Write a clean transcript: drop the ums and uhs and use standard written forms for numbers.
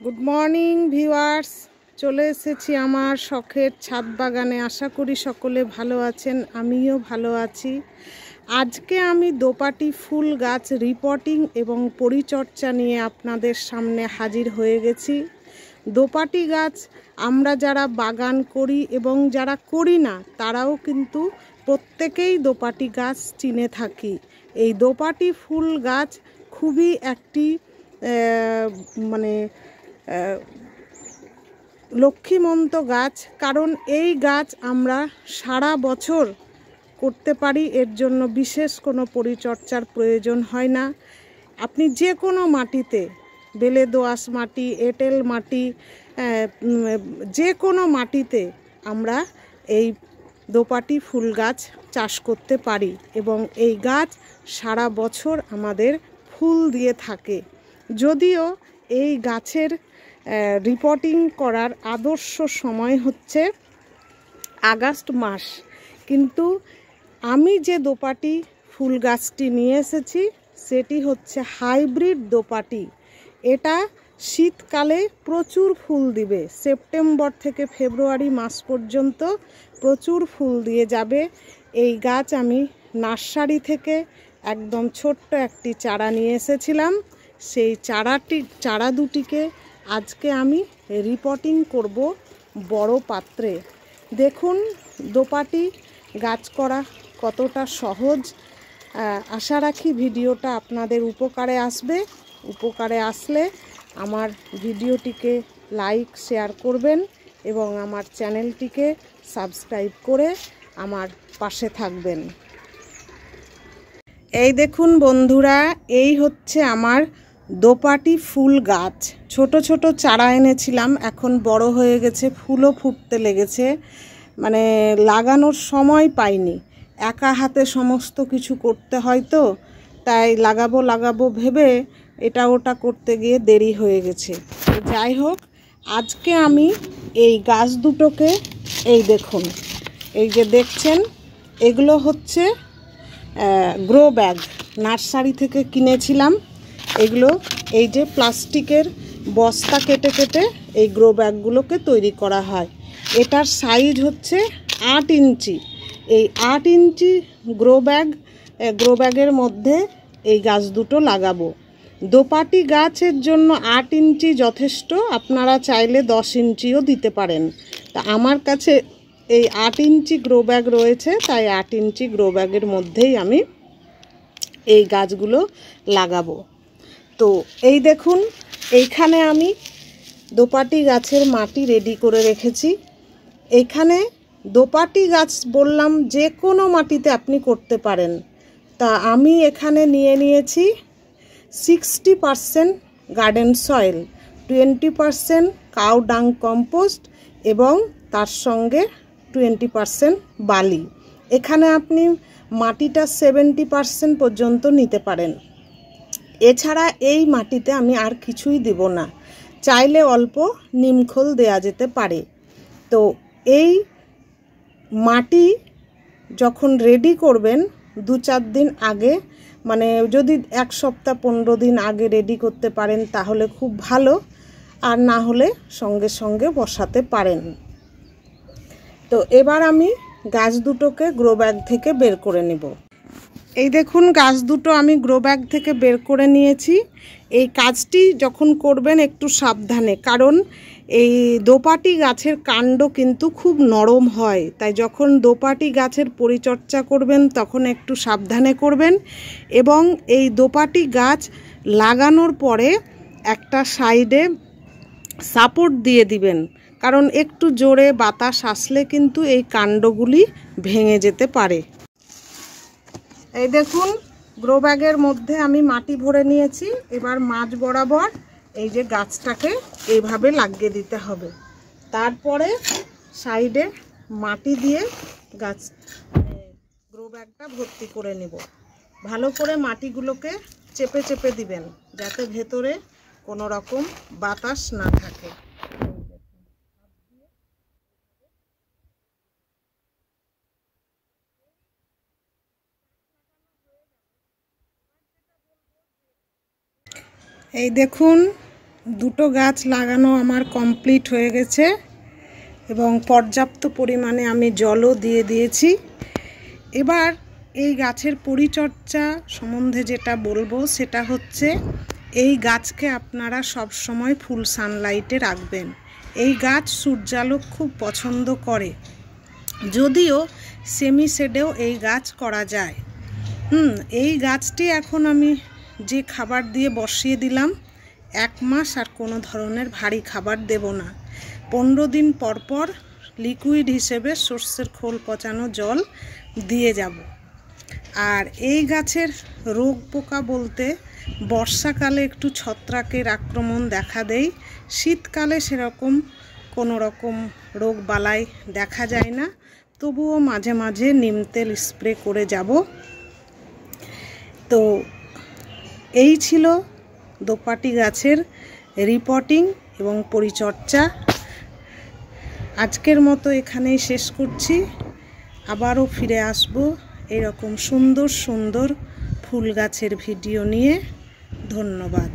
Good morning viewers, চলে এসেছি আমার শখের ছাদ বাগানে। আশা করি সকলে ভালো আছেন, আমিও ভালো আছি। আজকে আমি দোপাটি ফুল গাছ রিপোর্টিং এবং পরিচর্যা নিয়ে আপনাদের সামনে হাজির হয়ে গেছি। দোপাটি গাছ আমরা যারা বাগান করি এবং যারা করি না তারাও কিন্তু প্রত্যেকেই দোপাটি গাছ চিনে থাকি। এই দোপাটি ফুল গাছ খুবই একটি লক্ষ্মীমন্ত গাছ, কারণ এই গাছ আমরা সারা বছর করতে পারি। এর জন্য বিশেষ কোনো পরিচর্যার প্রয়োজন হয় না। আপনি যে কোনো মাটিতে, বেলে দোআঁশ মাটি, এঁটেল মাটি, যে কোনো মাটিতে আমরা এই দোপাটি ফুল গাছ চাষ করতে পারি এবং এই গাছ সারা বছর আমাদের ফুল দিয়ে থাকে। যদিও এই গাছের রিপোর্টিং করার আদর্শ সময় হচ্ছে আগস্ট মাস, কিন্তু আমি যে দোপাটি ফুল গাছটি নিয়ে এসেছি সেটি হচ্ছে হাইব্রিড দোপাটি। এটা শীতকালে প্রচুর ফুল দিবে, সেপ্টেম্বর থেকে ফেব্রুয়ারি মাস পর্যন্ত প্রচুর ফুল দিয়ে যাবে। এই গাছ আমি নার্সারি থেকে একদম ছোট্ট একটি চারা নিয়ে এসেছিলাম। সেই চারা দুটিকে আজকে আমি রিপোর্টিং করব বড় পাত্রে। দেখুন দোপাটি গাছ করা কতটা সহজ। আশা রাখি ভিডিওটা আপনাদের উপকারে আসবে। উপকারে আসলে আমার ভিডিওটিকে লাইক শেয়ার করবেন এবং আমার চ্যানেলটিকে সাবস্ক্রাইব করে আমার পাশে থাকবেন। এই দেখুন বন্ধুরা, এই হচ্ছে আমার দোপাটি ফুল গাছ। ছোট ছোট চারা এনেছিলাম, এখন বড় হয়ে গেছে, ফুলও ফুটতে লেগেছে। লাগানোর সময় পাইনি, একা হাতে সমস্ত কিছু করতে হয় তো, তাই লাগাবো ভেবে এটা ওটা করতে গিয়ে দেরি হয়ে গেছে। যাই হোক, আজকে আমি এই গাছ দুটোকে, এই দেখুন, এই যে দেখছেন, এগুলো হচ্ছে গ্রো ব্যাগ, নার্সারি থেকে কিনেছিলাম। এগুলো এই যে প্লাস্টিকের বস্তা কেটে কেটে এই গ্রো ব্যাগগুলোকে তৈরি করা হয়। এটার সাইজ হচ্ছে 8 ইঞ্চি। এই 8 ইঞ্চি গ্রো ব্যাগের মধ্যে এই গাছ দুটো লাগাবো। দোপাটি গাছের জন্য 8 ইঞ্চি যথেষ্ট, আপনারা চাইলে 10 ইঞ্চিও দিতে পারেন। তা আমার কাছে এই 8 ইঞ্চি গ্রো ব্যাগ রয়েছে, তাই 8 ইঞ্চি গ্রো ব্যাগের মধ্যেই আমি এই গাছগুলো লাগাবো। তো এই দেখুন, এইখানে আমি দোপাটি গাছের মাটি রেডি করে রেখেছি। এইখানে দোপাটি গাছ বললাম যে কোনো মাটিতে আপনি করতে পারেন। তা আমি এখানে নিয়ে নিয়েছি 60% গার্ডেন সয়েল, 20% কাউ ডাং কম্পোস্ট এবং তার সঙ্গে 20% বালি। এখানে আপনি মাটিটা 70% পর্যন্ত নিতে পারেন। এছাড়া এই মাটিতে আমি আর কিছুই দেব না, চাইলে অল্প নিমখোল দেয়া যেতে পারে। তো এই মাটি যখন রেডি করবেন 2-4 দিন আগে, যদি 1 সপ্তাহ 15 দিন আগে রেডি করতে পারেন তাহলে খুব ভালো, আর না হলে সঙ্গে সঙ্গে বসাতে পারেন। তো এবার আমি গাছ দুটোকে গ্রো ব্যাগ থেকে বের করে নেব। এই দেখুন, গাছ দুটো আমি গ্রো ব্যাগ থেকে বের করে নিয়েছি। এই কাজটি যখন করবেন একটু সাবধানে, কারণ এই দোপাটি গাছের কাণ্ড কিন্তু খুব নরম হয়, তাই যখন দোপাটি গাছের পরিচর্যা করবেন তখন একটু সাবধানে করবেন। এবং এই দোপাটি গাছ লাগানোর পরে একটা সাইডে সাপোর্ট দিয়ে দিবেন, কারণ একটু জোরে বাতাস আসলে কিন্তু এই কাণ্ডগুলি ভেঙে যেতে পারে। এই দেখুন, গ্রো ব্যাগের মধ্যে আমি মাটি ভরে নিয়েছি। এবার মাঝ বরাবর এই যে গাছটাকে এইভাবে লাগিয়ে দিতে হবে, তারপরে সাইডে মাটি দিয়ে গ্রো ব্যাগটা ভর্তি করে নেব। ভালো করে মাটিগুলোকে চেপে চেপে দিবেন যাতে ভেতরে কোনো রকম বাতাস না থাকে। এই দেখুন, দুটো গাছ লাগানো আমার কমপ্লিট হয়ে গেছে এবং পর্যাপ্ত পরিমাণে আমি জলও দিয়ে দিয়েছি। এবার এই গাছের পরিচর্যা সম্বন্ধে যেটা বলবো সেটা হচ্ছে এই গাছকে আপনারা সব সময় ফুল সানলাইটে রাখবেন। এই গাছ সূর্যালোক খুব পছন্দ করে, যদিও সেমি শেডেও এই গাছ করা যায়। এই গাছটি এখন আমি যে খাবার দিয়ে বসিয়ে দিলাম, 1 মাস আর কোনো ধরনের ভারী খাবার দেব না। 15 দিন পর পর লিকুইড হিসেবে সর্ষের খোল পচানো জল দিয়ে যাব। আর এই গাছের রোগ পোকা বলতে বর্ষাকালে একটু ছত্রাকের আক্রমণ দেখা দেয়, শীতকালে সেরকম কোনো রকম রোগ বালাই দেখা যায় না, তবুও মাঝে মাঝে নিম তেল স্প্রে করে যাব। তো এই ছিল দোপাটি গাছের রিপোর্টিং এবং পরিচর্যা। আজকের মতো এখানেই শেষ করছি। আবারও ফিরে আসব এরকম সুন্দর সুন্দর ফুল গাছের ভিডিও নিয়ে। ধন্যবাদ।